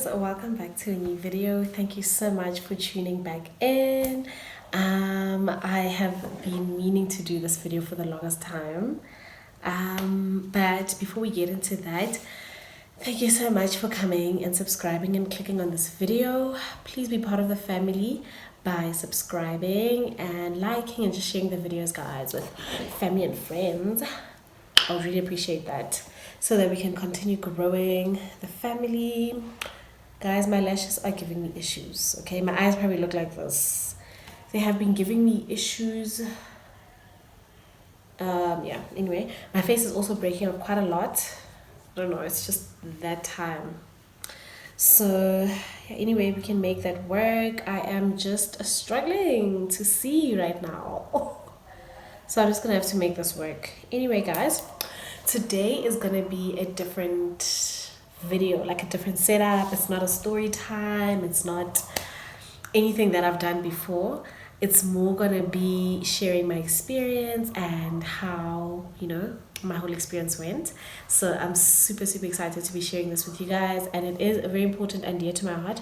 guys, welcome back to a new video. Thank you so much for tuning back in. I have been meaning to do this video for the longest time, but before we get into that, thank you so much for coming and subscribing and clicking on this video. Please be part of the family by subscribing and liking and just sharing the videos, guys, with family and friends. I would really appreciate that, so that we can continue growing the family. Guys, my lashes are giving me issues. Okay, my eyes probably look like this. They have been giving me issues. Yeah, anyway, my face is also breaking up quite a lot. I don't know, it's just that time. So yeah, anyway, we can make that work. I am just struggling to see right now. So I'm just gonna have to make this work. Anyway, guys, today is gonna be a different video, like a different setup. It's not a story time, it's not anything that I've done before. It's more gonna be sharing my experience and how, my whole experience went. So I'm super excited to be sharing this with you guys, and it is very important and dear to my heart.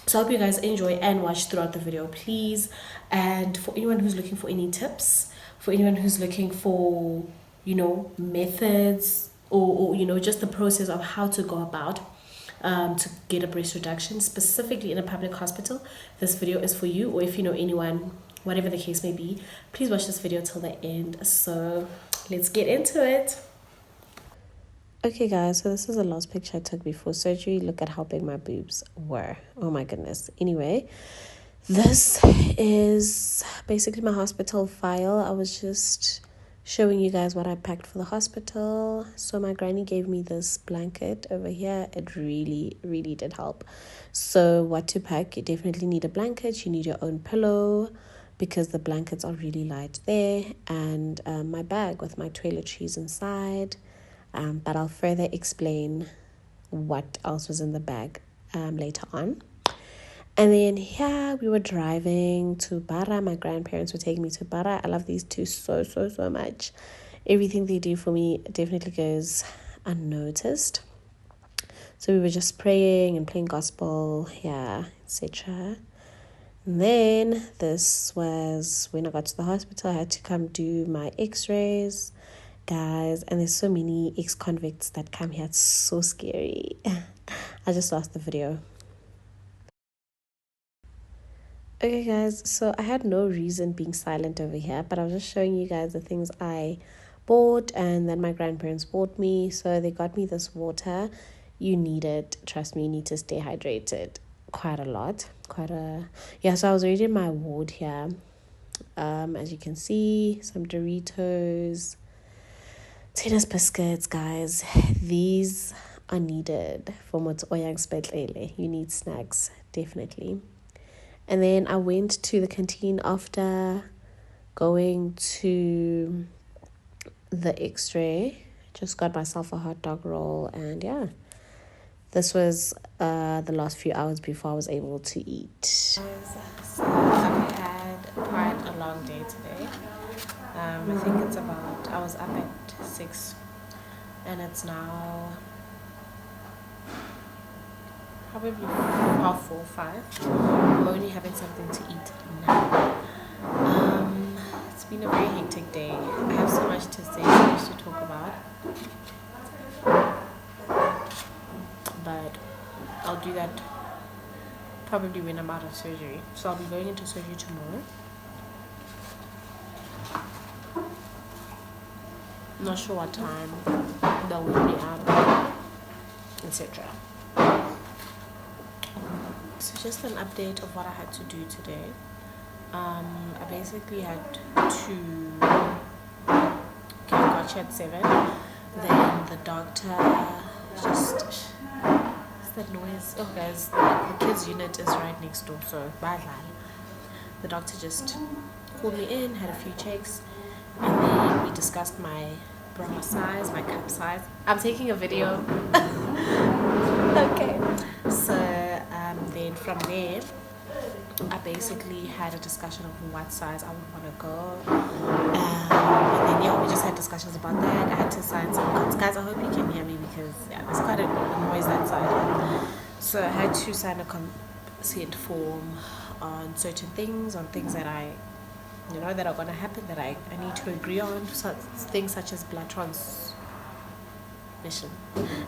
So I hope you guys enjoy and watch throughout the video, please. And for anyone who's looking for any tips, for anyone who's looking for, methods or just the process of how to go about to get a breast reduction, specifically in a public hospital, this video is for you. Or if you know anyone, whatever the case may be, please watch this video till the end. So let's get into it. Okay guys, so this is the last picture I took before surgery. Look at how big my boobs were. Oh my goodness. Anyway, this is basically my hospital file. I was just showing you guys what I packed for the hospital. So my granny gave me this blanket over here. It really did help. So what to pack: you definitely need a blanket, you need your own pillow because the blankets are really light there, and my bag with my toiletries inside. But I'll further explain what else was in the bag later on. And then here we were driving to Bara. My grandparents were taking me to Bara. I love these two so much. Everything they do for me definitely goes unnoticed. So we were just praying and playing gospel, etc. And then this was when I got to the hospital. I had to come do my x-rays, guys, and there's so many ex-convicts that come here. It's so scary. I just lost the video. Okay guys, so I had no reason being silent over here, but I was just showing you guys the things I bought and then my grandparents bought me. So they got me this water. You need it, trust me, you need to stay hydrated quite a lot. So I was already in my ward here. As you can see, some Doritos, tennis biscuits, guys. These are needed for Motoyang Spetlele. You need snacks, definitely. And then I went to the canteen after going to the x-ray. Just got myself a hot dog roll, and yeah, this was the last few hours before I was able to eat. So I've had quite a long day today. I think it's about, I was up at 6 and it's now probably 4:30, 5. I'm only having something to eat now. It's been a very hectic day. I have so much to say, so much to talk about, but I'll do that probably when I'm out of surgery. So I'll be going into surgery tomorrow. Not sure what time they'll let me out, etc. So just an update of what I had to do today. I basically had to get gotcha at 7. Then the doctor just, what's that noise? Oh guys, the kids unit is right next door, so bad. The doctor just called me in, had a few checks, and then we discussed my bra size, my cup size. I'm taking a video. Okay. So then from there, I basically had a discussion of what size I would want to go. And then we just had discussions about that. I had to sign some guys, I hope you can hear me because yeah, there's quite a noise outside. So I had to sign a consent form on certain things, on things that that are gonna happen that I need to agree on. So things such as blood transmission,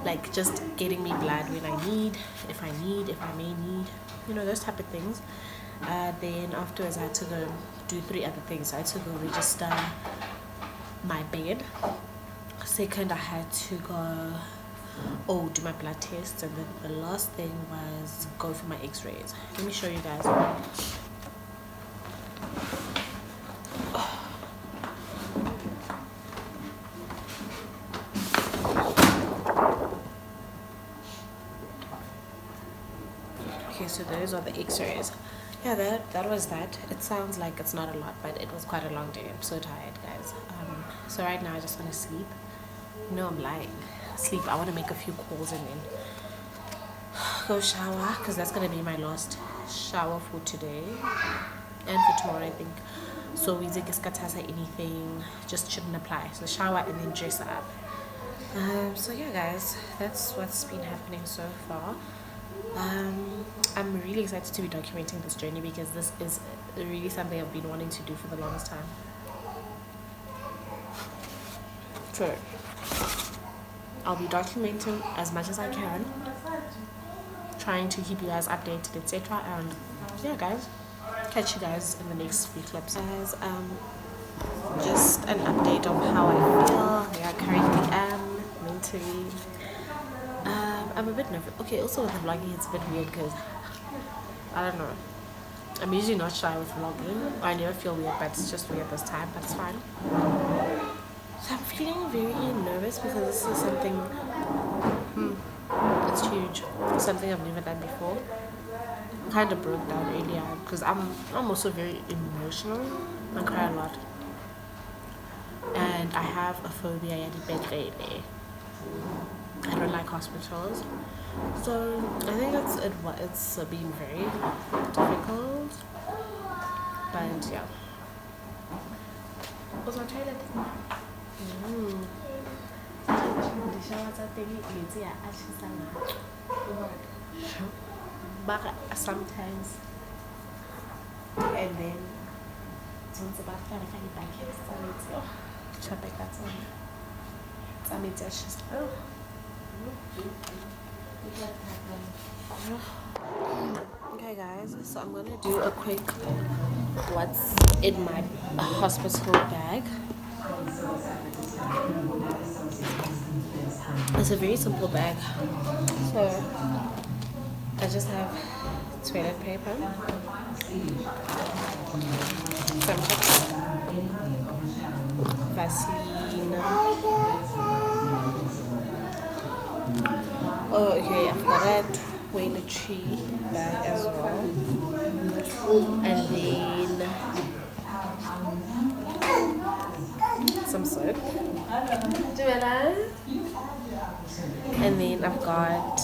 like just getting me blood when I need, if I may need, those type of things. Then afterwards I had to go do 3 other things. I had to go register my bed. Second, I had to go do my blood tests, and then the last thing was go for my x-rays. Let me show you guys. Okay, so those are the x-rays. Yeah, that was that. It sounds like it's not a lot, but it was quite a long day. I'm so tired, guys. So right now I just want to sleep. No, I'm lying. Sleep. I want to make a few calls and then go shower, because that's going to be my last shower for today and for tomorrow, I think. So we did anything, just shouldn't apply. So shower and then dress up. So yeah, guys, that's what's been happening so far. I'm really excited to be documenting this journey because this is really something I've been wanting to do for the longest time. So I'll be documenting as much as I can, trying to keep you guys updated, etc. And yeah, guys, catch you guys in the next few clips. Guys, just an update of how I feel, where I currently am mentally. I'm a bit nervous. Okay, also with the vlogging, it's a bit weird because I don't know. I'm usually not shy with vlogging. I never feel weird, but it's just weird this time, but it's fine. So I'm feeling very nervous because this is something, it's huge. It's something I've never done before. I kind of broke down earlier because I'm also very emotional. I cry a lot. And I have a phobia at the bed lately. I don't like hospitals. So I think it's been very difficult. But yeah. What's my toilet? Sometimes, and then okay guys, so I'm gonna do a quick what's in my hospital bag. It's a very simple bag. So I just have toilet paper, some chips, Vaseline. Oh, okay, I've got a toiletry bag as well. And then some soap. And then I've got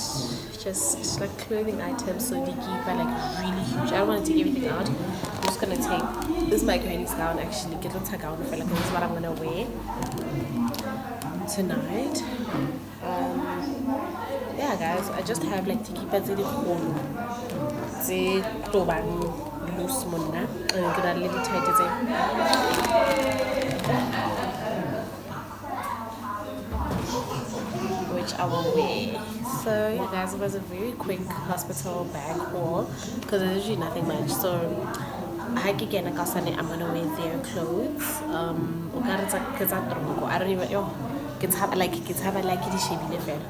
just like clothing items, so they keep like really huge. I don't want to take everything out. I'm just gonna take this is my granny's gown actually. Get a gown for like this is what I'm gonna wear tonight. Yeah guys, I just have like tiki pads in the home. They loose mona and get a little tight which I will wear. So yeah guys, it was a very quick hospital bag haul because there's usually nothing much. So I can I'm gonna wear their clothes. I don't even it's like the shabby fair.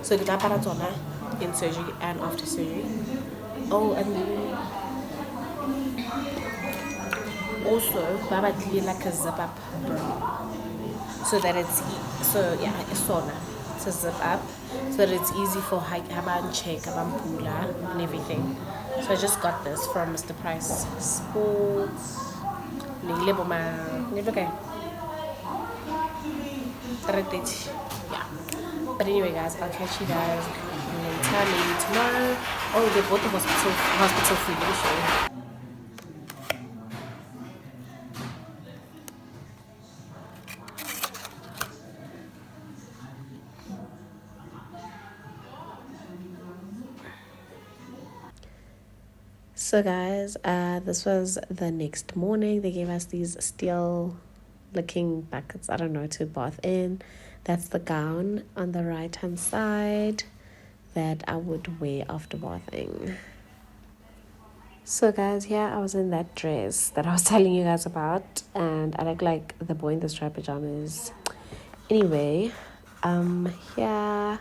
So get up in surgery and after surgery. Oh, and then also Baba did like a zip up bra, so that it's it's a zip up so that it's easy for haban check, haban pula and everything. So I just got this from Mr. Price Sports. Yeah. But anyway guys, I'll catch you guys later, maybe tomorrow. Oh, they bought the hospital food, let me show you. So guys, this was the next morning. They gave us these steel looking buckets, I don't know, to bath in. That's the gown on the right hand side that I would wear after bathing. So guys, yeah, I was in that dress that I was telling you guys about, and I look like the boy in the striped pajamas. Anyway, yeah,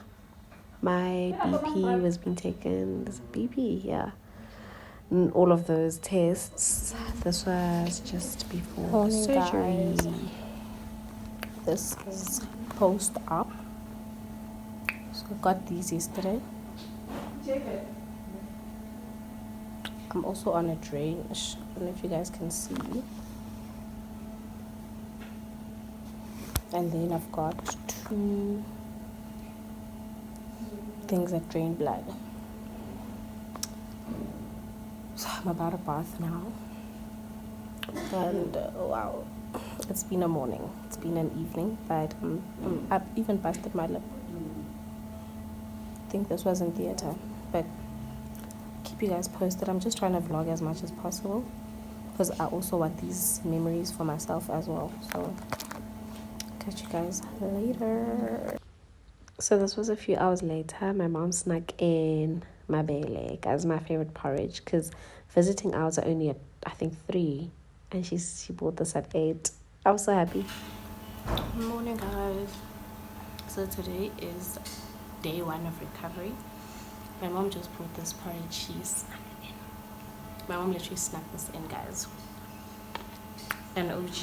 my BP was being taken. There's a BP, yeah. And all of those tests. This was just before the surgery. Guys. This is post-op. So I got these yesterday. I'm also on a drainage. I don't know if you guys can see. And then I've got 2 things that drain blood. So I'm about to bath now. And wow, it's been a morning. It's been an evening, but I've even busted my lip. I think this was in theater, but keep you guys posted. I'm just trying to vlog as much as possible because I also want these memories for myself as well. So catch you guys later. So this was a few hours later. My mom snuck in my bele as my favorite porridge because visiting hours are only at I think 3, and she bought this at 8. I was so happy. Good morning, guys. So today is day 1 of recovery. My mom just brought this porridge. My mom literally snuck this in, guys. An OG.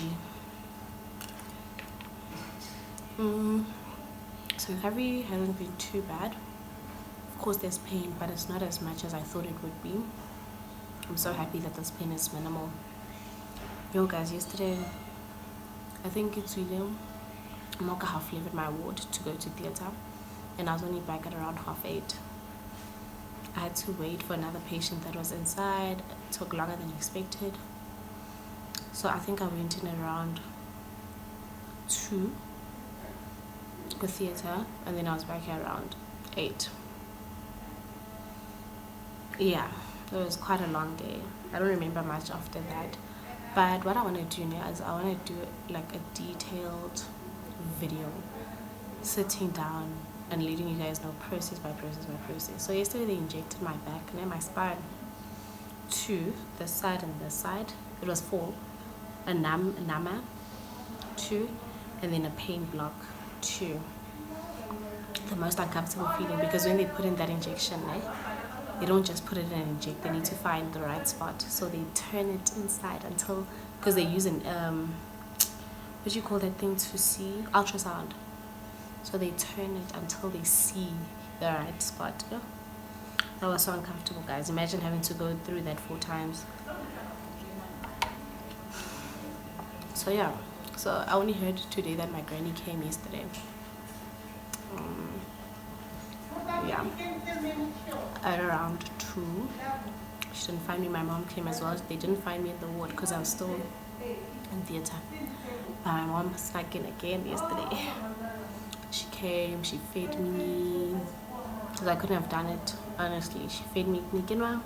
So recovery hasn't been too bad. Of course there's pain, but it's not as much as I thought it would be. I'm so happy that this pain is minimal. Yo guys, yesterday I think it's William Mocha half left my ward to go to theatre, and I was only back at around 8:30. I had to wait for another patient that was inside. It took longer than expected. So I think I went in around 2 for theatre, and then I was back around 8. Yeah, it was quite a long day. I don't remember much after that. But what I want to do now is I want to do like a detailed video, sitting down and letting you guys know process by process by process. So yesterday they injected my back and my spine, 2, this side and this side. It was 4, a NAMA, 2, and then a pain block, 2. The most uncomfortable feeling, because when they put in that injection, they don't just put it in and inject. They need to find the right spot, so they turn it inside until, because they use an what do you call that thing to see? Ultrasound. So they turn it until they see the right spot. Yeah. That was so uncomfortable, guys. Imagine having to go through that 4 times. So yeah, so I only heard today that my granny came yesterday. Yeah, at around 2. She didn't find me. My mom came as well. They didn't find me in the ward because I was still in theatre. My mom snuck in again yesterday. She came, she fed me, because I couldn't have done it, honestly. She fed me Nikinwa,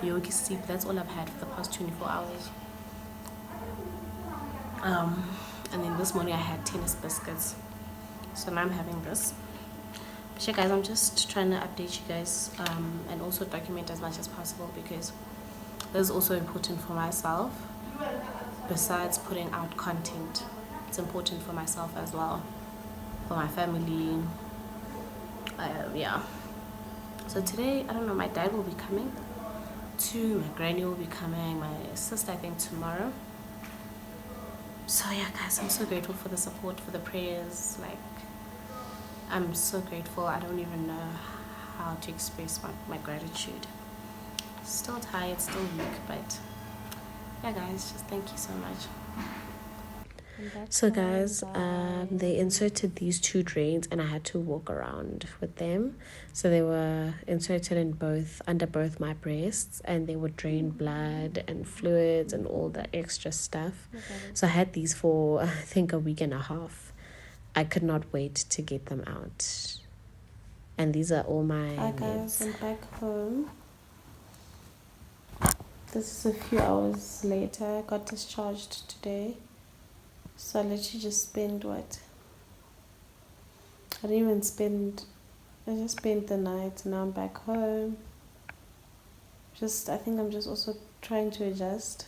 yogi sleep. That's all I've had for the past 24 hours. And then this morning I had tennis biscuits. So now I'm having this. But yeah, guys, I'm just trying to update you guys and also document as much as possible, because this is also important for myself. Besides putting out content, it's important for myself as well, for my family. Yeah. So today, I don't know, my dad will be coming, my granny will be coming, my sister I think tomorrow. So yeah, guys, I'm so grateful for the support, for the prayers. Like, I'm so grateful. I don't even know how to express my gratitude. Still tired, still weak, but yeah, guys, just thank you so much. So guys, they inserted these 2 drains and I had to walk around with them. So they were inserted under both my breasts, and they would drain blood and fluids and all the extra stuff. So I had these for I think a week and a half. I could not wait to get them out. And these are all my Hi guys, I'm back home. This is a few hours later. I got discharged today. So I literally just spent what? I didn't even spend, I just spent the night. Now I'm back home. I think I'm just also trying to adjust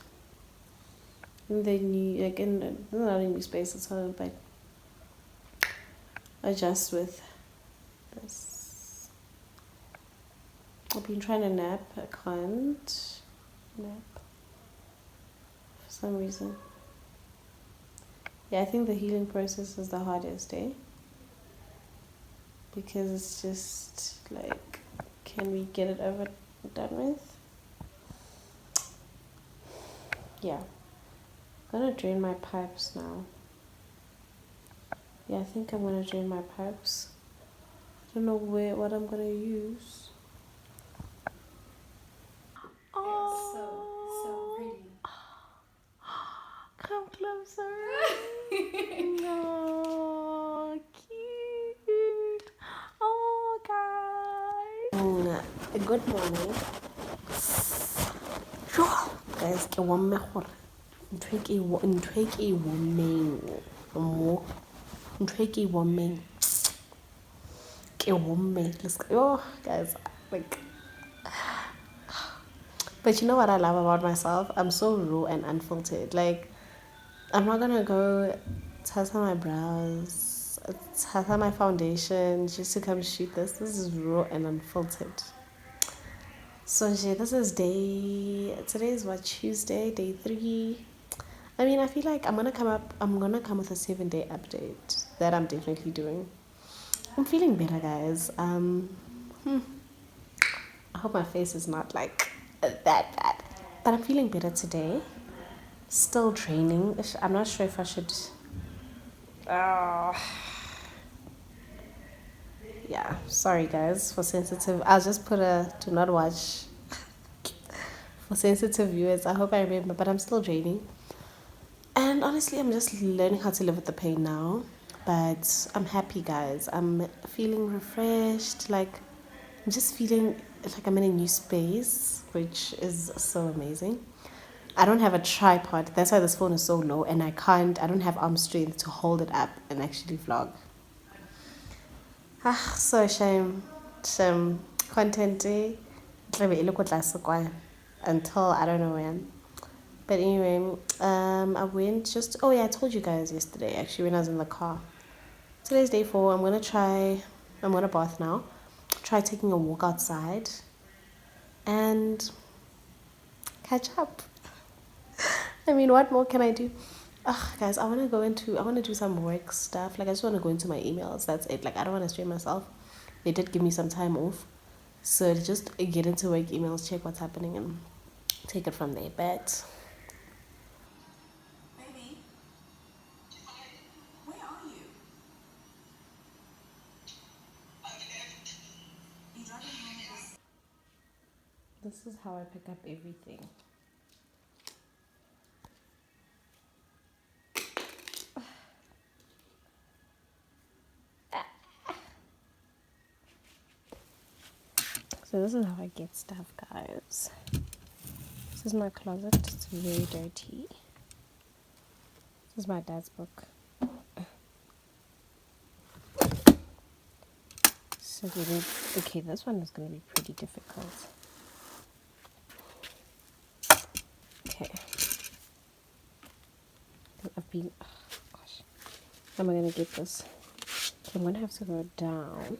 in the new, like not a new space at all, but adjust with this. I've been trying to nap. I can't nap for some reason. Yeah, I think the healing process is the hardest, because it's just like, can we get it over done with? Yeah, I'm gonna drain my pipes now. Yeah, I think I'm gonna drain my pipes. I don't know what I'm gonna use. Oh, so pretty. Come closer. No, cute. Oh, guys. Good morning. Guys, ke wamme gore ntho e ke e wommeng mo ntho e ke e wommeng ke womme. Guys, like, but you know what I love about myself? I'm so raw and unfiltered. Like, I'm not gonna go tata my brows, tata my foundation just to come shoot this. This is raw and unfiltered. So this is today is what, Tuesday, day 3. I mean, I feel like I'm gonna come with a 7-day update that I'm definitely doing. I'm feeling better, guys. I hope my face is not like that bad, but I'm feeling better today. Still training. I'm not sure if I should. Yeah, sorry guys for sensitive. I'll just put a do not watch for sensitive viewers. I hope I remember, but I'm still draining. And honestly, I'm just learning how to live with the pain now. But I'm happy, guys. I'm feeling refreshed. Like, I'm just feeling like I'm in a new space, which is so amazing. I don't have a tripod. That's why this phone is so low, and I don't have arm strength to hold it up and actually vlog. So shame content day until I don't know when. But anyway, I went just, oh yeah, I told you guys yesterday actually when I was in the car. Today's day 4. I'm gonna bath now, try taking a walk outside and catch up. I mean, what more can I do? Guys, I want to do some work stuff. Like, I just want to go into my emails. That's it. Like, I don't want to strain myself. They did give me some time off. So to just get into work emails, check what's happening, and take it from there. But Baby, where are you? You driving home with this? this is how I pick up everything. So this is how I get stuff, guys. This is my closet. It's very dirty. This is my dad's book. So okay, this one is going to be pretty difficult. Okay. Gosh. How am I going to get this? Okay, I'm going to have to go down.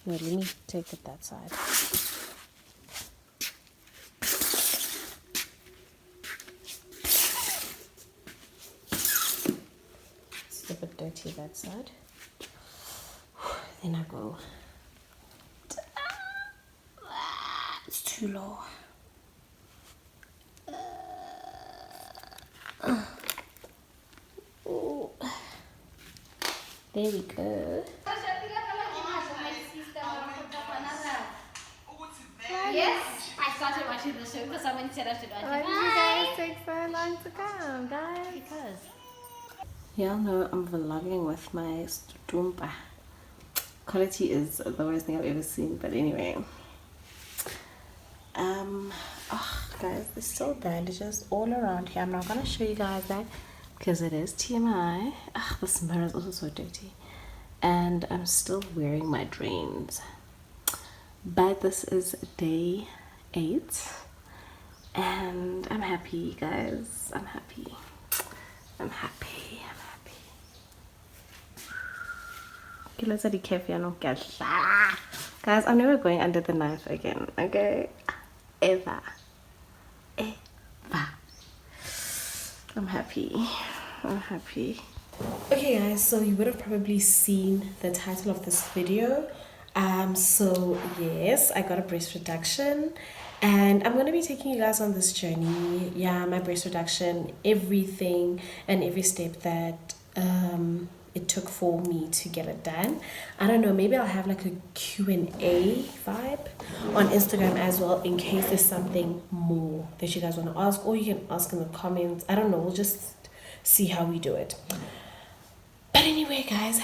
No, let me take it that side. It's a bit dirty that side. Then I go. It's too low. There we go. Yes, I started watching the show because someone said I should watch it. Why did you guys take so long to come, guys? Because. Y'all know I'm vlogging with my stutumpa. Quality is the worst thing I've ever seen, but anyway. Oh, guys, there's still bandages all around here. I'm not gonna show you guys that because it is TMI. This mirror is also so dirty, and I'm still wearing my drains. But this is day 8, and I'm happy, guys. I'm happy. I'm happy. I'm happy. Guys, I'm never going under the knife again, okay? Ever. I'm happy. I'm happy. Okay guys, so you would have probably seen the title of this video. So yes, I got a breast reduction, and I'm going to be taking you guys on this journey. Yeah, my breast reduction, everything and every step that it took for me to get it done. I don't know, maybe I'll have like a Q&A vibe on Instagram as well, in case there's something more that you guys want to ask, or you can ask in the comments. I don't know, we'll just see how we do it. But anyway guys,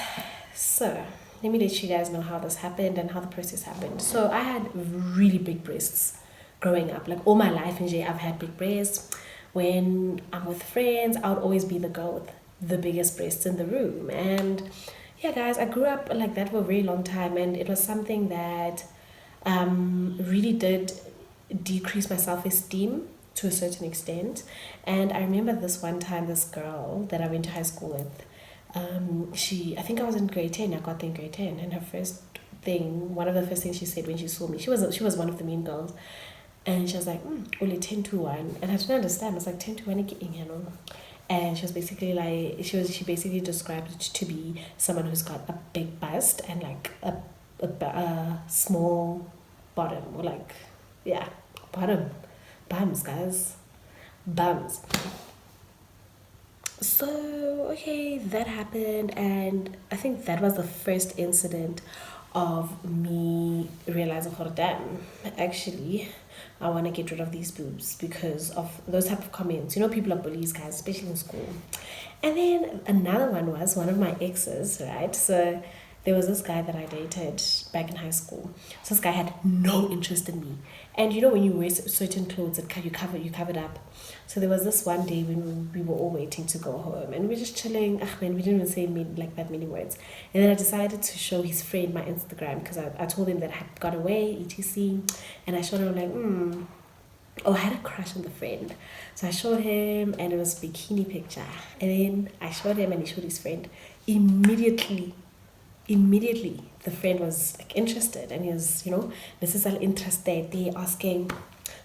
so let me let you guys know how this happened and how the process happened. So I had really big breasts growing up, like all my life in J I've had big breasts. When I'm with friends, I would always be the girl with the biggest breasts in the room. And yeah guys, I grew up like that for a very long time, and it was something that really did decrease my self-esteem to a certain extent. And I remember this one time, this girl that I went to high school with, I think I was in grade 10. I got there in grade 10, and one of the first things she said when she saw me, she was one of the mean girls, and she was like, only 10 to 1. And I didn't understand. I was like, 10 to 1 again, you know. And she was basically like, she basically described it to be someone who's got a big bust and like a small bottom, or like, yeah, bums, guys, bums. So okay, that happened, and I think that was the first incident of me realizing, oh damn, actually I want to get rid of these boobs because of those type of comments. You know, people are bullies, guys, especially in school. And then another one was one of my exes, right? So there was this guy that I dated back in high school. So this guy had no interest in me. And you know, when you wear certain clothes that you covered up. So there was this one day when we were all waiting to go home, and we were just chilling. Man, we didn't even say like that many words. And then I decided to show his friend my Instagram, because I told him that I had got away, etc. And I showed him like, I had a crush on the friend. So I showed him, and it was a bikini picture. And then I showed him, and he showed his friend. Immediately, the friend was like interested, and he was, this is interested. They asking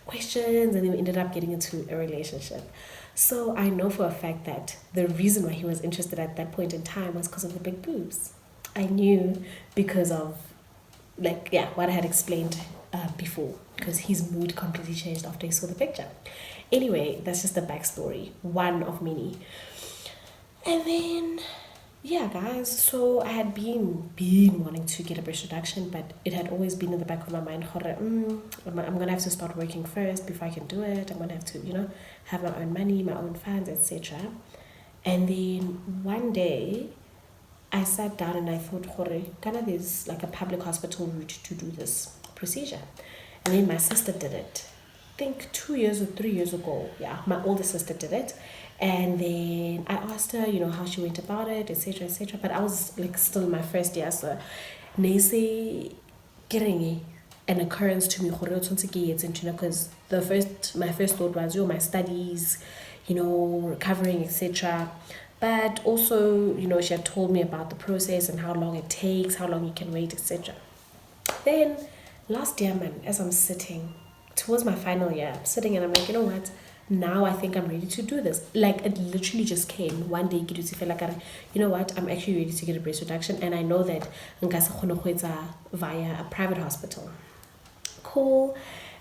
questions, and then we ended up getting into a relationship. So I know for a fact that the reason why he was interested at that point in time was because of the big boobs. I knew because of what I had explained before, because his mood completely changed after he saw the picture. Anyway, that's just the backstory, one of many. And then yeah guys, so I had been wanting to get a breast reduction, but it had always been in the back of my mind, I'm gonna have to start working first before I can do it. I'm gonna have to have my own money, my own funds, etc. And then one day I sat down and I thought, there's like a public hospital route to do this procedure. And then my sister did it, I think 2 years or 3 years ago. Yeah, my older sister did it. And then I asked her, how she went about it, etc., etc. But I was like still in my first year, so Nese getting an occurrence to me, because my first thought was, my studies, recovering, etc. But also, she had told me about the process and how long it takes, how long you can wait, etc. Then last year, man, as I'm sitting towards my final year, I'm sitting and I'm like, you know what? Now I think I'm ready to do this. Like, it literally just came one day. You know what? I'm actually ready to get a breast reduction, and I know that via a private hospital. Cool.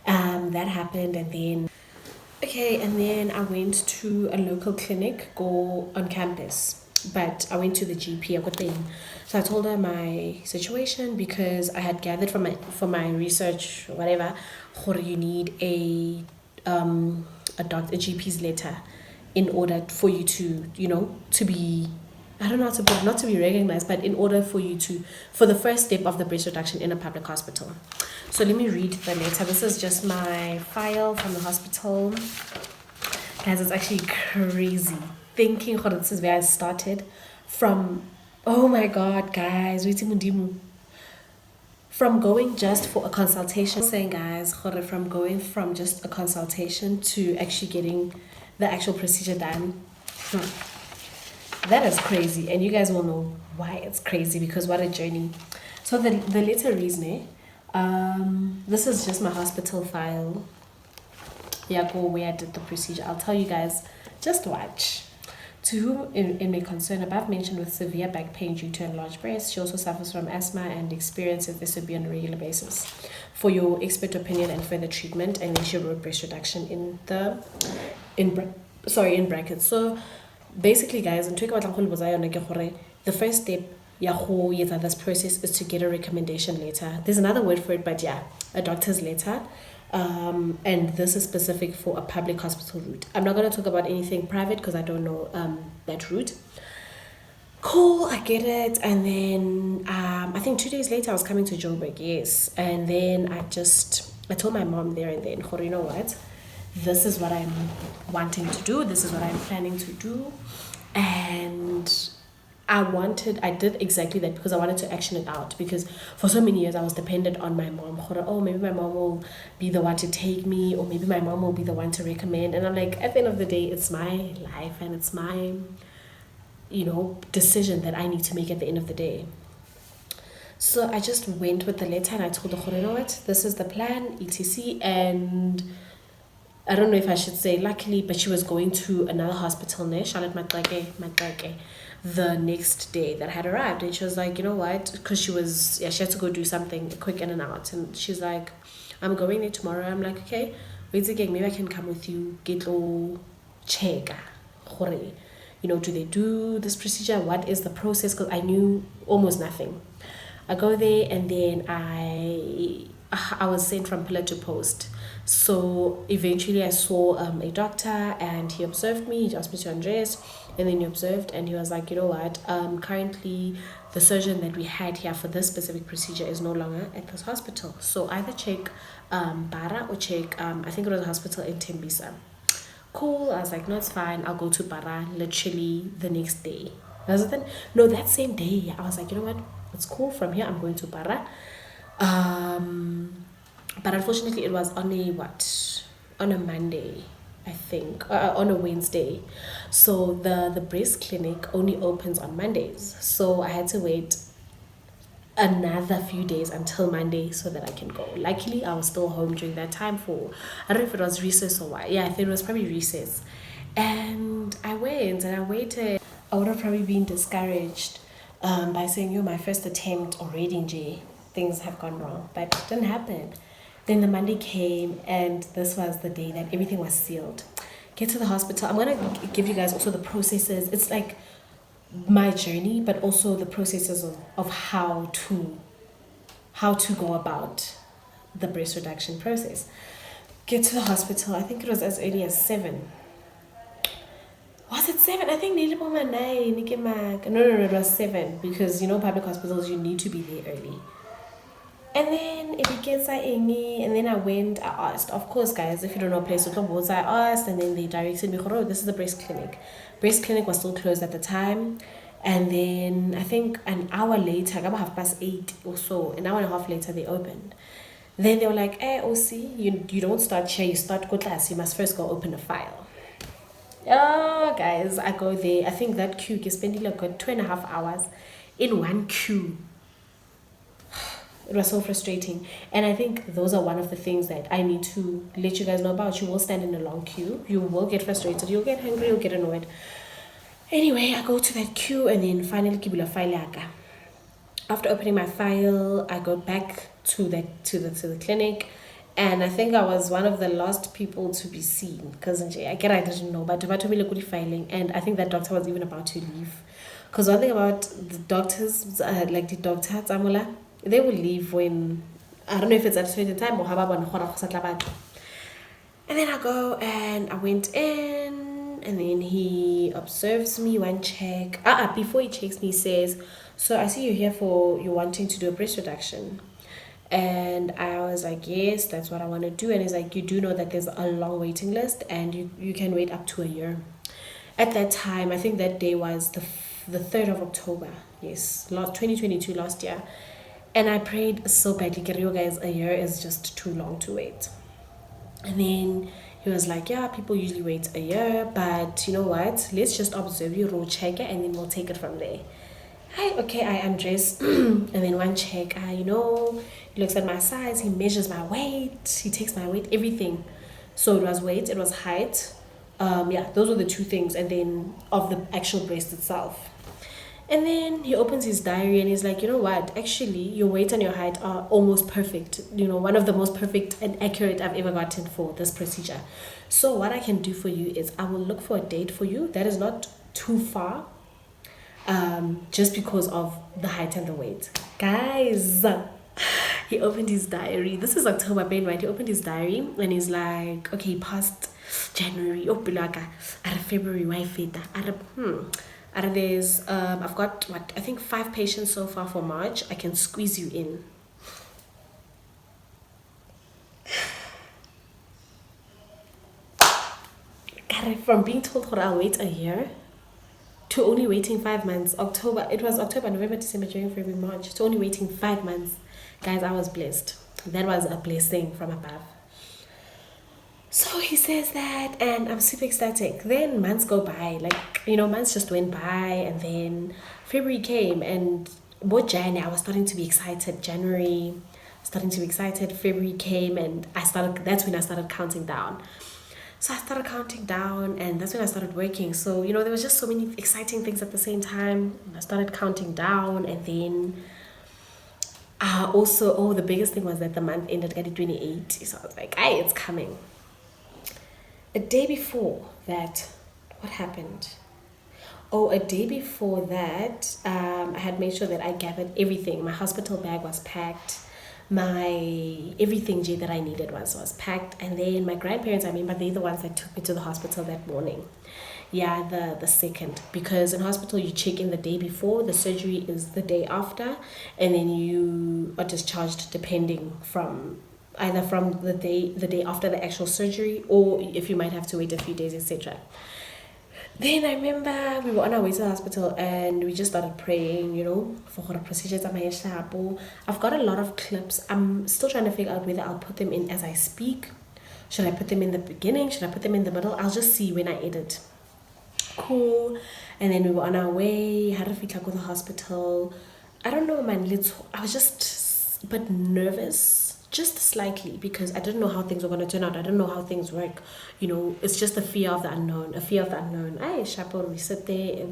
That happened, and then I went to a local clinic, go on campus. But I went to the GP. So I told her my situation, because I had gathered from my research, whatever, you need a GP's letter in order for you to, to be I don't know how to put it, not to be recognized, but in order for you to, for the first step of the breast reduction in a public hospital. So let me read the letter. This is just my file from the hospital. Guys, it's actually crazy. Thinking, this is where I started from. Oh my God, guys. From going just for a consultation, saying guys, from going from just a consultation to actually getting the actual procedure done. That is crazy, and you guys will know why it's crazy, because what a journey. So the letter reads, this is just my hospital file. Yeah, go where I did the procedure. I'll tell you guys, just watch. To whom it may concern, above mentioned with severe back pain due to enlarged breast, she also suffers from asthma and experiences this would be on a regular basis. For your expert opinion and further treatment, and then she wrote breast reduction in brackets. So basically, guys, the first step this process is to get a recommendation letter. There's another word for it, but yeah, a doctor's letter. And this is specific for a public hospital route. I'm not going to talk about anything private because I don't know that route. Cool, I get it. And then I think 2 days later I was coming to Joburg, yes. And then I told my mom there and then, you know what? This is what I'm wanting to do. This is what I'm planning to do. And I did exactly that because I wanted to action it out, because for so many years I was dependent on my mom. Oh, maybe my mom will be the one to take me, or maybe my mom will be the one to recommend. And I'm like, at the end of the day, it's my life and it's my, decision that I need to make at the end of the day. So I just went with the letter and I told her, you know what, this is the plan, etc. And I don't know if I should say luckily, but she was going to another hospital near Charlotte Matlake the next day that had arrived, and she was like, you know what, because she had to go do something quick in and out, and she's like, I'm going there tomorrow. I'm like, okay, wait again, maybe I can come with you, get lo check, do they do this procedure, what is the process, because I knew almost nothing. I go there, and then I was sent from pillar to post. So eventually I saw a doctor, and he observed me. He asked me to undress, and then he observed, and he was like, you know what, currently the surgeon that we had here for this specific procedure is no longer at this hospital. So either check Bara or check, I think it was a hospital in Tembisa. Cool. I was like, no, it's fine. I'll go to Bara literally the next day. No, that same day. I was like, you know what, it's cool. From here, I'm going to Bara. But unfortunately, it was on a Monday, I think, on a Wednesday. So the breast clinic only opens on Mondays. So I had to wait another few days until Monday so that I can go. Luckily, I was still home during that time for, I don't know if it was recess or what. Yeah, I think it was probably recess. And I went and I waited. I would have probably been discouraged by saying, my first attempt already, Jay, things have gone wrong. But it didn't happen. Then the Monday came, and this was the day that everything was sealed. Get to the hospital. I'm going to give you guys also the processes. It's like my journey, but also the processes of how to go about the breast reduction process. Get to the hospital. I think it was as early as 7. Was it 7? I think nearly 9. No, it was 7, because public hospitals, you need to be there early. And then it begins and then I went, I asked, of course guys, if you don't know place I asked, and then they directed me, oh, this is the breast clinic. Breast clinic was still closed at the time. And then I think an hour later, about 8:30 or so, an hour and a half later, they opened. Then they were like, OC, you don't start here, you start go class, you must first go open a file. Oh guys, I go there. I think that queue is spending like 2.5 hours in one queue. It was so frustrating. And I think those are one of the things that I need to let you guys know about. You will stand in a long queue. You will get frustrated. You'll get hungry. You'll get annoyed. Anyway, I go to that queue, and then finally kibula file. After opening my file, I go back to the clinic, and I think I was one of the last people to be seen, because I didn't know, but filing, and I think that doctor was even about to leave. Because one thing about the doctors, like the doctor Tamula, they will leave when, I don't know if it's at a certain time or how. And then I go, and I went in, and then he observes me one check. Before he checks me, he says, so I see you're here for you wanting to do a breast reduction. And I was like, yes, that's what I want to do. And he's like, you do know that there's a long waiting list and you can wait up to a year. At that time, I think that day was the 3rd of October. Yes, 2022, last year. And I prayed so badly, guys, a year is just too long to wait. And then he was like, yeah, people usually wait a year, but you know what? Let's just observe you, roll check it, and then we'll take it from there. I undress, and then one check, he looks at my size, he measures my weight, he takes my weight, everything. So it was weight, it was height. Those were the two things, and then of the actual breast itself. And then he opens his diary and he's like, you know what? Actually, your weight and your height are almost perfect. One of the most perfect and accurate I've ever gotten for this procedure. So what I can do for you is I will look for a date for you that is not too far, just because of the height and the weight. Guys, he opened his diary. This is October, right? He opened his diary and he's like, okay, past January, February, why feta? There's I've got I think 5 patients so far for March. I can squeeze you in. From being told I'll wait a year to only waiting 5 months. It was October, November, December, January, February, March, to only waiting 5 months. Guys, I was blessed. That was a blessing from above. So he says that, and I'm super ecstatic. Then months go by, months just went by, and then February came, and both January, I was starting to be excited. January, starting to be excited. February came, and that's when I started counting down. So I started counting down, and that's when I started working. So, there was just so many exciting things at the same time. I started counting down, and then the biggest thing was that the month ended at 28. So I was like, hey, it's coming. A day before that, what happened? A day before that, I had made sure that I gathered everything. My hospital bag was packed. My everything that I needed was packed. And then my grandparents, I remember, they're the ones that took me to the hospital that morning. Yeah, the 2nd. Because in hospital, you check in the day before. The surgery is the day after. And then you are discharged depending from either from the day after the actual surgery, or if you might have to wait a few days, etc. Then I remember we were on our way to the hospital and we just started praying, for the procedures. I've got a lot of clips. I'm still trying to figure out whether I'll put them in as I speak. Should I put them in the beginning? Should I put them in the middle? I'll just see when I edit. Cool. And then we were on our way, had to go to the hospital. I don't know, man. I was just a bit nervous. Just slightly, because I didn't know how things were going to turn out. I didn't know how things work. It's just a fear of the unknown. We sit there.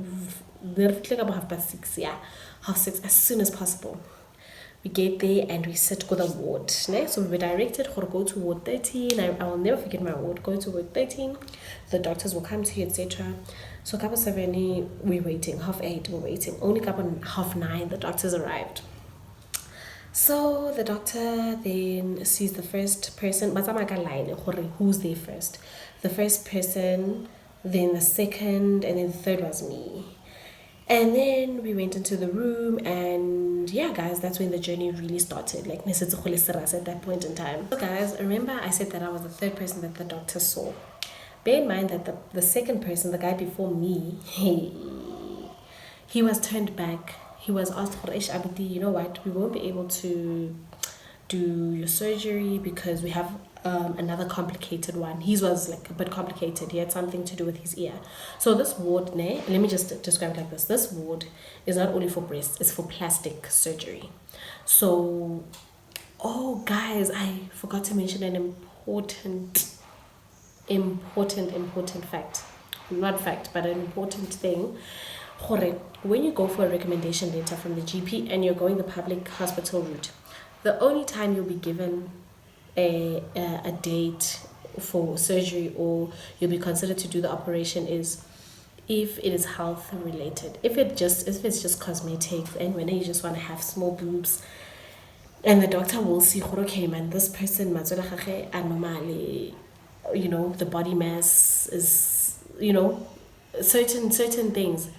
About 6:30. Yeah, 6:30 as soon as possible. We get there and we sit with the ward. So we were directed to go to ward 13. I will never forget my ward. Go to ward 13. The doctors will come to you, etc. So 7:30, we're waiting. 7:30, we're waiting. Only 9:30, the doctors arrived. So the doctor then sees the first person. Who's there first? The first person, then the second, and then the third was me. And then we went into the room, and yeah, guys, that's when the journey really started. At that point in time. So guys, remember I said that I was the third person that the doctor saw. Bear in mind that the second person, the guy before me, he was turned back. He was asked, you know what, we won't be able to do your surgery because we have another complicated one. His was a bit complicated. He had something to do with his ear. So this ward, let me just describe it like this. This ward is not only for breast, it's for plastic surgery. So, guys, I forgot to mention an important fact. Not fact, but an important thing. When you go for a recommendation letter from the GP and you're going the public hospital route, the only time you'll be given a date for surgery or you'll be considered to do the operation is if it is health related. If it's just cosmetics and when you just want to have small boobs, and the doctor will see, okay, man, this person, anomaly, the body mass is certain things,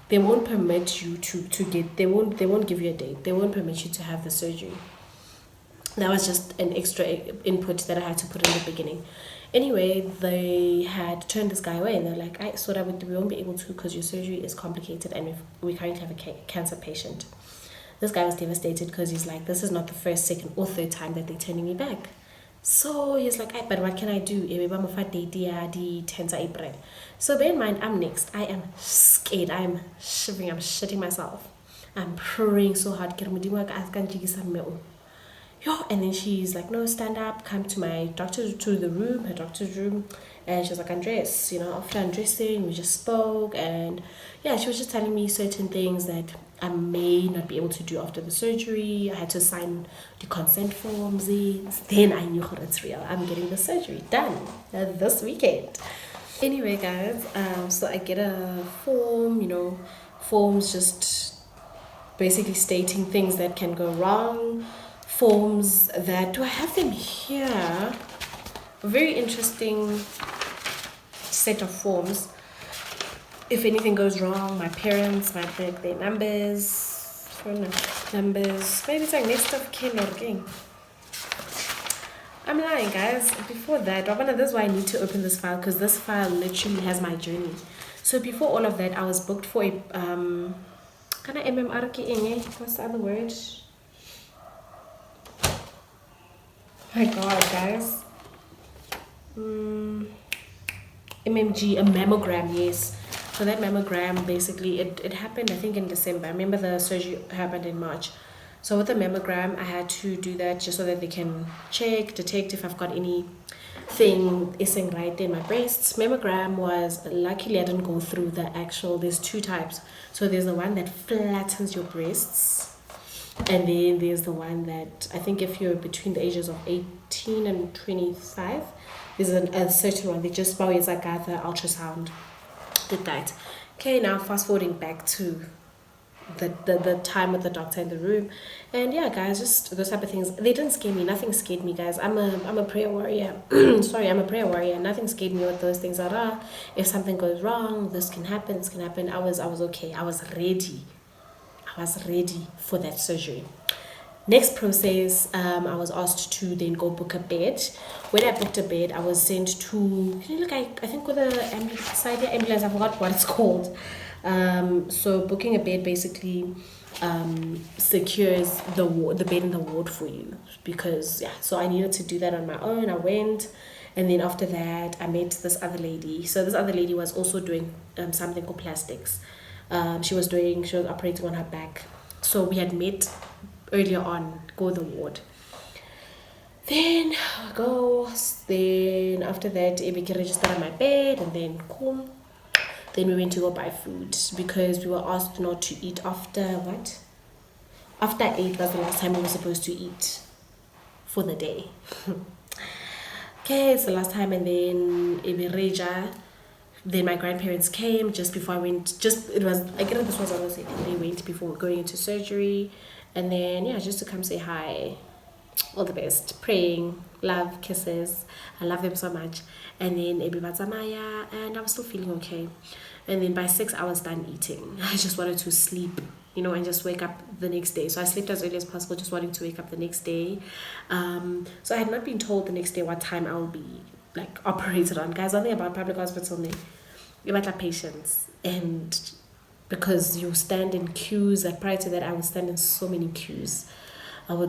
they won't permit you to get, they won't give you a date, they won't permit you to have the surgery. That was just an extra input that I had to put in the beginning. Anyway, they had turned this guy away, and they're like, I sort of, we won't be able to because your surgery is complicated and we currently have a cancer patient. This guy was devastated because he's like, this is not the first, second, or third time that they're turning me back. So he's like, but what can I do? So bear in mind, I'm next. I am scared. I'm shivering. I'm shitting myself. I'm praying so hard. Yo, and then she's like, no, stand up, come to my doctor's, to the room, her doctor's room. And she was like, undress. After undressing, we just spoke. And yeah, she was just telling me certain things that I may not be able to do after the surgery. I had to sign the consent forms. Then I knew it's real. I'm getting the surgery done this weekend. Anyway, guys, so I get a form, forms just basically stating things that can go wrong. Forms that, do I have them here? A very interesting set of forms. If anything goes wrong, my parents might break their numbers, phone numbers. Maybe it's like next of kin or king. I'm lying, guys. Before that, this is why I need to open this file, because this file literally has my journey. So before all of that, I was booked for a what's the other word? My god, guys. MMG, a mammogram, yes. So that mammogram, basically, it happened, I think, in December. I remember the surgery happened in March. So with the mammogram, I had to do that just so that they can detect if I've got anything isn't right in my breasts. Mammogram was, luckily I didn't go through the actual, there's two types. So there's the one that flattens your breasts. And then there's the one that, I think if you're between the ages of 18 and 25, there's a certain one. They just bow it's like the ultrasound. Did that. Okay, now fast forwarding back to the time with the doctor in the room. And yeah, guys, just those type of things. They didn't scare me. Nothing scared me, guys. I'm a prayer warrior. Sorry, I'm a prayer warrior. Nothing scared me with those things. If something goes wrong, this can happen. I was okay. I was ready for that surgery. Next process, I was asked to then go book a bed. When I booked a bed, I was sent to, I think with the ambulance, I forgot what it's called. So booking a bed basically secures the bed in the ward for you, because so I needed to do that on my own. I went, and then after that I met this other lady. So this other lady was also doing something called plastics. She was operating on her back. So we had met earlier on, go the ward. Then after that, Ebeke registered on my bed, and then cool. Then we went to go buy food because we were asked not to eat after what? After 8 was the last time we were supposed to eat for the day. Okay, it's the last time, and then Ebereja. Then my grandparents came just before I went. This was on the second day. Went before going into surgery, and then just to come say hi, all the best, praying, love, kisses. I love them so much. And then Maya, and I was still feeling okay. And then by 6 I was done eating. I just wanted to sleep, and just wake up the next day. So I slept as early as possible, just wanting to wake up the next day. So I had not been told the next day what time I will be operated on. Guys, one thing about public hospital, you might have patience, and because you stand in queues. Prior to that, I would stand in so many queues. For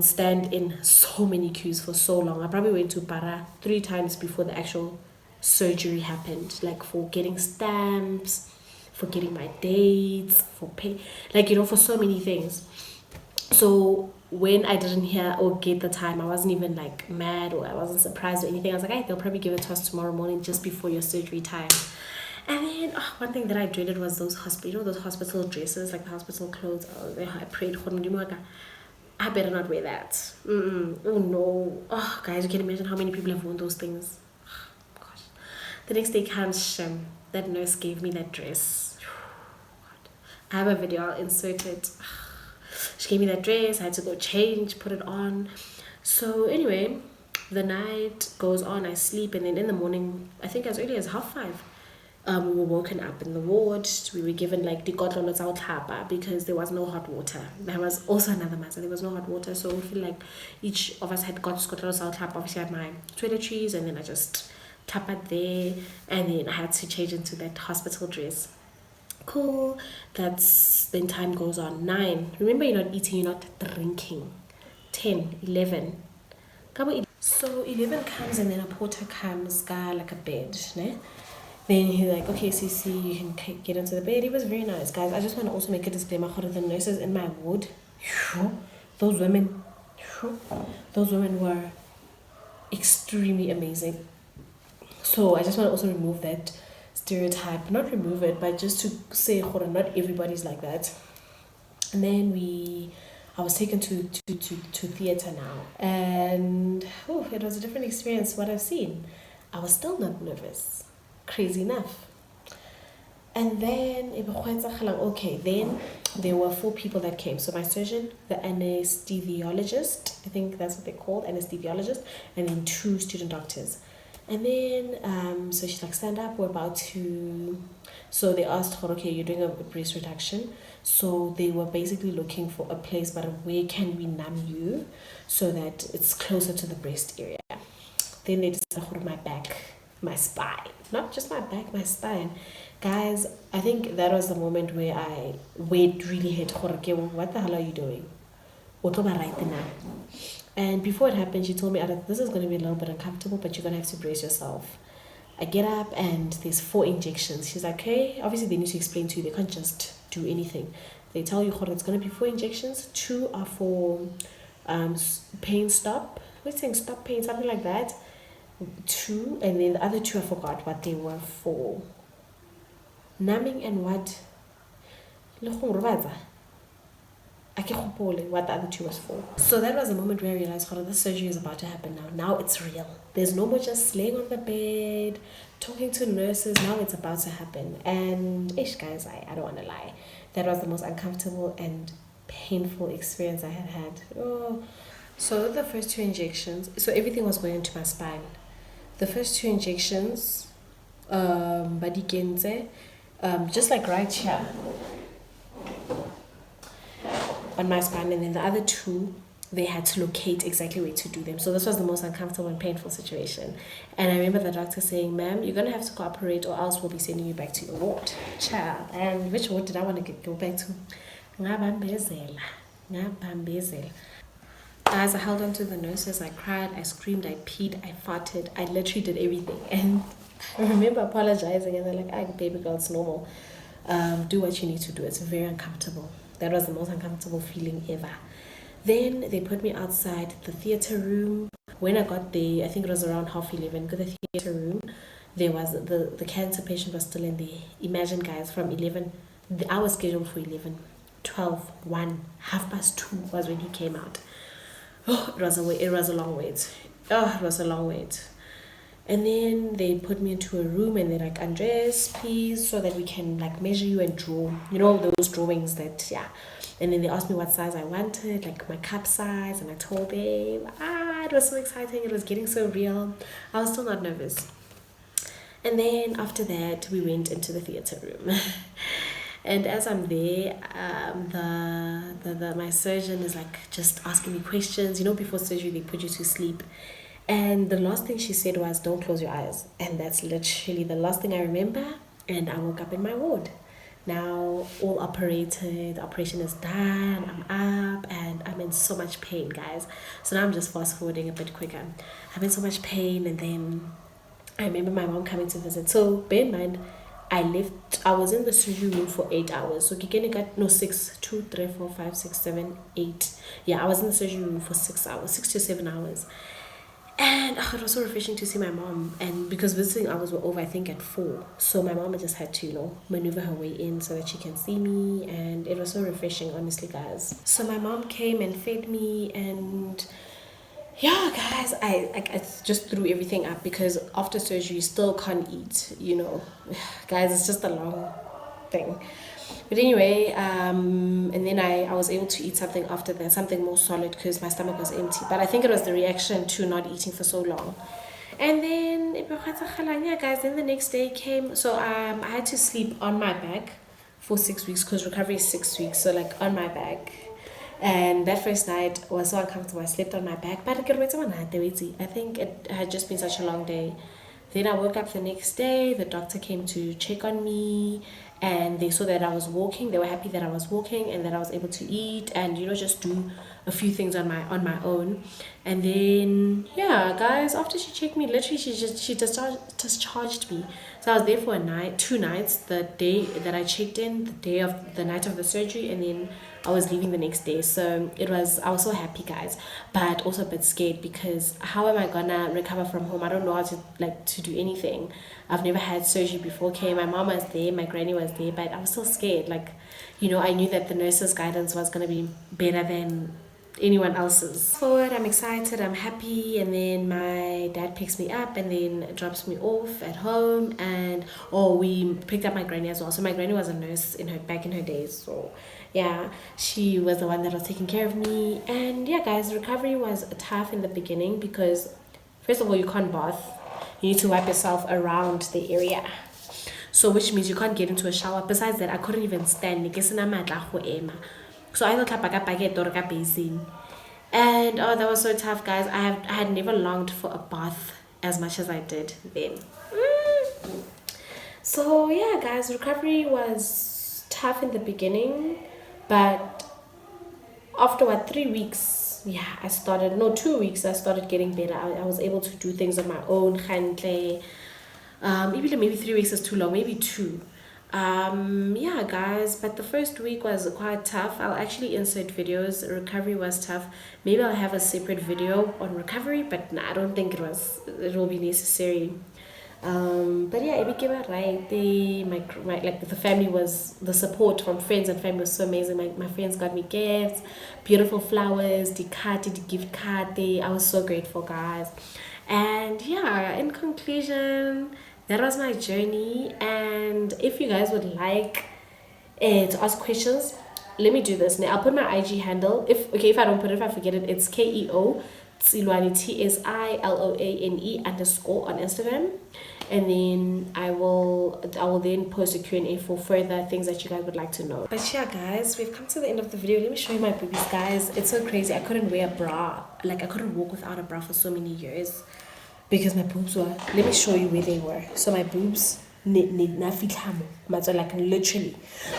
so long. I probably went to Para 3 times before the actual surgery happened, for getting stamps, for getting my dates, for pay, for so many things. So when I didn't hear or get the time, I wasn't even mad, or I wasn't surprised or anything. I was like, hey, they'll probably give it to us tomorrow morning just before your surgery time. And then one thing that I dreaded was those hospital dresses, the hospital clothes. I prayed, I better not wear that. Oh no. Oh, guys, you can imagine how many people have worn those things. Oh, gosh. The next day comes, that nurse gave me that dress. I have a video, I'll insert it. She gave me that dress. I had to go change, put it on. So anyway, the night goes on, I sleep, and then in the morning, I think as early as 5:30, We were woken up in the ward. We were given like dikotlolo tsa ho tlhapa because there was no hot water. There was also another matter. There was no hot water, so we feel like each of us had got dikotlolo tsa ho tlhapa. Obviously, I had my toiletries, and then I just tapped there, and then I had to change into that hospital dress. Cool. That's then time goes on. 9. Remember, you're not eating, you're not drinking. 10, 11. So 11 comes, and then a porter comes, guy like a bed, ne? Then he's like, okay, CC, you can get into the bed. He was very nice, guys. I just want to also make a disclaimer. The nurses in my ward, those women were extremely amazing. So I just want to also remove that stereotype. Not remove it, but just to say, not everybody's like that. And then I was taken to theatre now. And it was a different experience, what I've seen. I was still not nervous. Crazy enough. And then okay, then there were 4 people that came. So my surgeon, the anesthesiologist, I think that's what they're called, anesthesiologist, and then 2 student doctors. And then so she's like, stand up, we're about to, so they asked her, okay, you're doing a breast reduction. So they were basically looking for a place, but where can we numb you so that it's closer to the breast area. Then they decided my back, my spine, not just my back, my spine. Guys, I think that was the moment where it really hit. What the hell are you doing? Right now. And before it happened, she told me, this is going to be a little bit uncomfortable, but you're going to have to brace yourself. I get up and there's 4 injections. She's like, okay, obviously they need to explain to you. They can't just do anything. They tell you, it's going to be 4 injections. 2 are for pain stop. We're saying stop pain, something like that. 2, and then the other 2, I forgot what they were for. Numbing and what? What the other 2 was for. So that was the moment where I realized, this surgery is about to happen now. Now it's real. There's no more just laying on the bed, talking to nurses. Now it's about to happen. And guys, I don't want to lie. That was the most uncomfortable and painful experience I had had. So the first 2 injections, so everything was going into my spine. The first 2 injections, just like right here on my spine, and then the other 2, they had to locate exactly where to do them. So this was the most uncomfortable and painful situation. And I remember the doctor saying, ma'am, you're going to have to cooperate or else we'll be sending you back to your ward. Child. And which ward did I want to go back to? Ngabambezela. As I held on to the nurses, I cried, I screamed, I peed, I farted, I literally did everything. And I remember apologizing, and they're like, baby girl, it's normal. Do what you need to do. It's very uncomfortable. That was the most uncomfortable feeling ever. Then they put me outside the theater room. When I got there, I think it was around 11:30, got the theater room. There was the cancer patient was still in there. Imagine, guys, from 11, I was scheduled for 11, 12, 1, 2:30 was when he came out. It was a long wait. It was a long wait. And then they put me into a room and they're like, undress, please, so that we can like measure you and draw. You know, those drawings that, yeah. And then they asked me what size I wanted, like my cup size. And I told them, it was so exciting. It was getting so real. I was still not nervous. And then after that, we went into the theater room. And as I'm there, my surgeon is like just asking me questions. You know, before surgery, they put you to sleep. And the last thing she said was, don't close your eyes. And that's literally the last thing I remember. And I woke up in my ward. Now, all operated, the operation is done, I'm up, and I'm in so much pain, guys. So now I'm just fast forwarding a bit quicker. I'm in so much pain, and then I remember my mom coming to visit. So bear in mind, I was in the surgery room for 8 hours. So got 6, 2, 3, 4, 5, 6, 7, 8. Yeah, I was in the surgery room for 6 hours, 6 to 7 hours. And it was so refreshing to see my mom. And because visiting hours were over, I think, at 4. So my mom just had to, maneuver her way in so that she can see me. And it was so refreshing, honestly, guys. So my mom came and fed me. And yeah, guys, I just threw everything up because after surgery, you still can't eat, Guys, it's just a long thing. But anyway, and then I was able to eat something after that, something more solid because my stomach was empty. But I think it was the reaction to not eating for so long. And then yeah, guys, then the next day came. So I had to sleep on my back for 6 weeks because recovery is 6 weeks. So like on my back. And that first night was so uncomfortable. I slept on my back, but I think it had just been such a long day. Then I woke up the next day. The doctor came to check on me, and they saw that I was walking. They were happy that I was walking and that I was able to eat and just do a few things on my own. And then yeah, guys, after she checked me, literally she discharged me. So I was there for 2 nights. The day that I checked in, the night of the surgery, and then I was leaving the next day. So I was so happy, guys, but also a bit scared because how am I gonna recover from home? I don't know how to do anything. I've never had surgery before. Okay, my mom was there, my granny was there, but I was still scared. I knew that the nurse's guidance was gonna be better than anyone else's. Forward, I'm excited, I'm happy, and then my dad picks me up and then drops me off at home, and we picked up my granny as well. So my granny was a nurse back in her days, so yeah, she was the one that was taking care of me. And yeah, guys, recovery was tough in the beginning because first of all, you can't bath, you need to wipe yourself around the area, so which means you can't get into a shower. Besides that, I couldn't even stand. So I thought ka basin. And that was so tough, guys. I had never longed for a bath as much as I did then. So yeah, guys, recovery was tough in the beginning, but after 3 weeks, yeah, 2 weeks, I started getting better. I was able to do things on my own. Even maybe 3 weeks is too long, maybe 2. Yeah, guys, but the first week was quite tough. I'll actually insert videos. Recovery was tough. Maybe I'll have a separate video on recovery, but nah, I don't think it will be necessary. But yeah, it became right. The family the support from friends and family was so amazing. My friends got me gifts, beautiful flowers, the gift card. I was so grateful, guys. And yeah, in conclusion, that was my journey. And if you guys would like to ask questions, let me do this now. I'll put my IG handle. If I don't put it, if I forget it, it's KEO Tsilwane, TSILOANE _ on Instagram. And then I will then post a Q&A for further things that you guys would like to know. But yeah, guys, we've come to the end of the video. Let me show you my boobies, guys. It's so crazy. I couldn't wear a bra. I couldn't walk without a bra for so many years because my boobs were, let me show you where they were. So my boobs literally.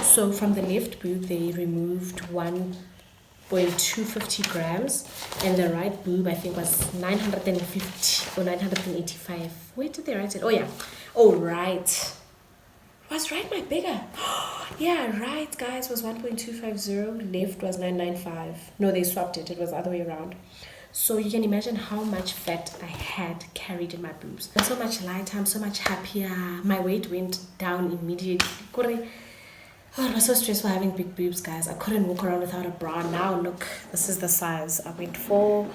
So from the left boob, they removed 1.250 grams, and the right boob, I think, was 950 or 985. Where did they write it? Oh yeah, right. Was right my bigger? Yeah, right, guys, was 1.250. Left was 995. No, they swapped it. It was the other way around. So you can imagine how much fat I had carried in my boobs. I'm so much lighter, I'm so much happier. My weight went down immediately. Oh, it was so stressful having big boobs, guys. I couldn't walk around without a bra. Now look, this is the size I went for.